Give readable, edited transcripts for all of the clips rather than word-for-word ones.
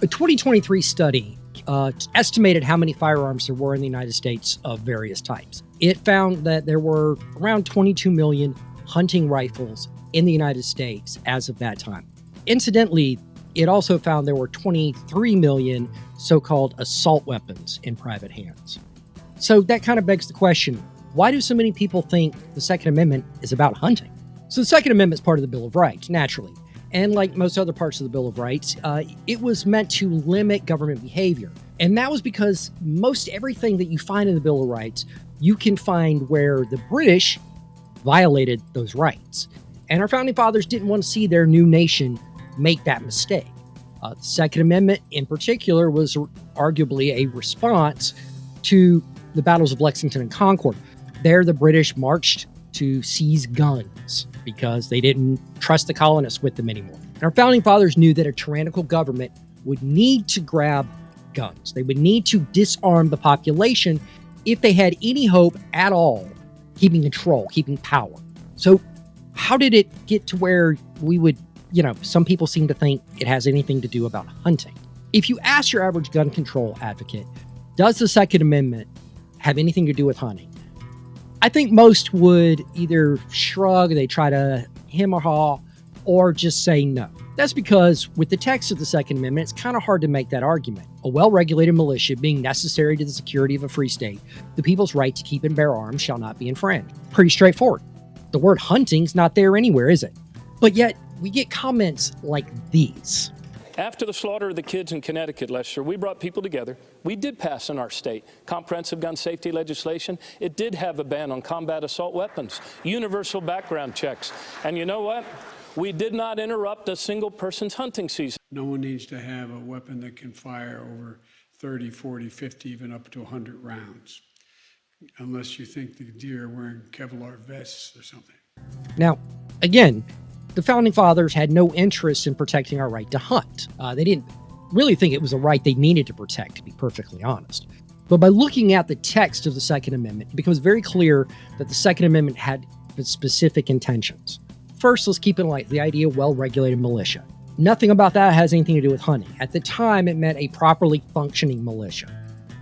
A 2023 study estimated how many firearms there were in the United States of various types. It found that there were around 22 million hunting rifles in the United States as of that time. Incidentally, it also found there were 23 million so-called assault weapons in private hands. So that kind of begs the question, why do so many people think the Second Amendment is about hunting? So the Second Amendment is part of the Bill of Rights, naturally. And like most other parts of the Bill of Rights, it was meant to limit government behavior. And that was because most everything that you find in the Bill of Rights, you can find where the British violated those rights. And our founding fathers didn't want to see their new nation make that mistake. The Second Amendment in particular was arguably a response to the battles of Lexington and Concord. There, the British marched to seize guns because they didn't trust the colonists with them anymore. And our founding fathers knew that a tyrannical government would need to grab guns. They would need to disarm the population if they had any hope at all keeping control, keeping power. So how did it get to where we would, some people seem to think it has anything to do about hunting? If you ask your average gun control advocate, does the Second Amendment have anything to do with hunting? I think most would either shrug, they try to hem or haw, or just say no. That's because with the text of the Second Amendment, it's kind of hard to make that argument. A well-regulated militia being necessary to the security of a free state, the people's right to keep and bear arms shall not be infringed. Pretty straightforward. The word hunting's not there anywhere, is it? But yet, we get comments like these. After the slaughter of the kids in Connecticut last year, we brought people together. We did pass in our state comprehensive gun safety legislation. It did have a ban on combat assault weapons, universal background checks. And you know what? We did not interrupt a single person's hunting season. No one needs to have a weapon that can fire over 30, 40, 50, even up to 100 rounds, unless you think the deer are wearing Kevlar vests or something. Now, again, the Founding Fathers had no interest in protecting our right to hunt. They didn't really think it was a right they needed to protect, to be perfectly honest. But by looking at the text of the Second Amendment, it becomes very clear that the Second Amendment had specific intentions. First, let's keep in light the idea of well-regulated militia. Nothing about that has anything to do with hunting. At the time, it meant a properly functioning militia,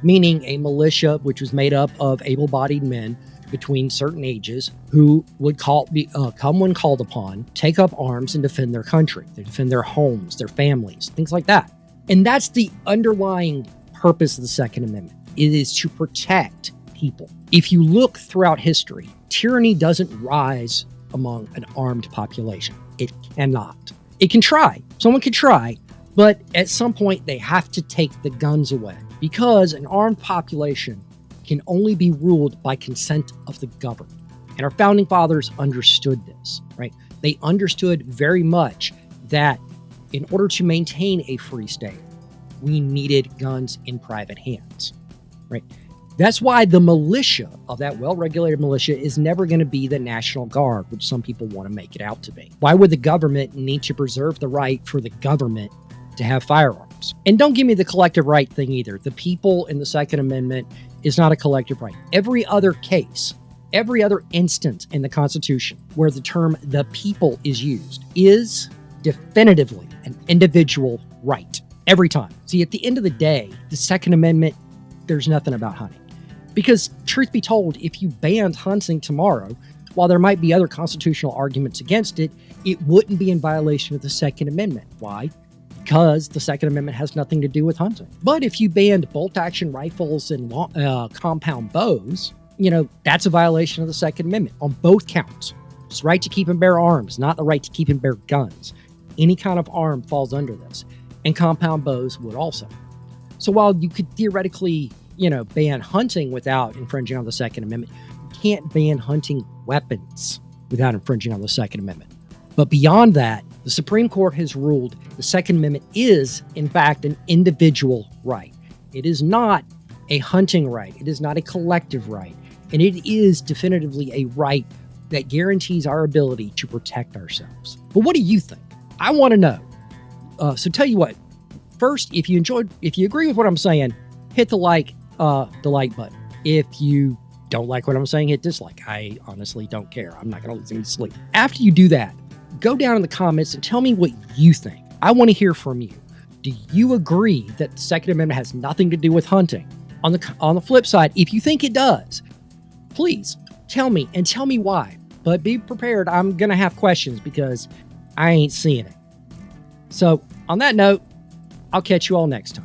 meaning a militia which was made up of able-bodied men between certain ages who would come when called upon, take up arms and defend their country. They defend their homes, their families, things like that. And that's the underlying purpose of the Second Amendment. It is to protect people. If you look throughout history, tyranny doesn't rise among an armed population. It cannot. It can try. Someone can try, but at some point they have to take the guns away because an armed population can only be ruled by consent of the governed. And our founding fathers understood this, right? They understood very much that in order to maintain a free state, we needed guns in private hands, right? That's why the militia of that well-regulated militia is never going to be the National Guard, which some people want to make it out to be. Why would the government need to preserve the right for the government to have firearms? And don't give me the collective right thing either. The people in the Second Amendment is not a collective right. Every other case, every other instance in the Constitution where the term the people is used is definitively an individual right. Every time. See, at the end of the day, the Second Amendment, there's nothing about hunting. Because truth be told, if you banned hunting tomorrow, while there might be other constitutional arguments against it, it wouldn't be in violation of the Second Amendment. Why? Because the Second Amendment has nothing to do with hunting. But if you banned bolt-action rifles and compound bows, that's a violation of the Second Amendment on both counts. It's the right to keep and bear arms, not the right to keep and bear guns. Any kind of arm falls under this, and compound bows would also. So while you could theoretically, ban hunting without infringing on the Second Amendment, you can't ban hunting weapons without infringing on the Second Amendment. But beyond that, the Supreme Court has ruled the Second Amendment is, in fact, an individual right. It is not a hunting right. It is not a collective right. And it is definitively a right that guarantees our ability to protect ourselves. But what do you think? I want to know. So tell you what, first, if you agree with what I'm saying, hit the like button. If you don't like what I'm saying, hit dislike. I honestly don't care. I'm not going to lose any sleep. After you do that, go down in the comments and tell me what you think. I want to hear from you. Do you agree that the Second Amendment has nothing to do with hunting? On the flip side, if you think it does, please tell me and tell me why. But be prepared. I'm going to have questions because I ain't seeing it. So on that note, I'll catch you all next time.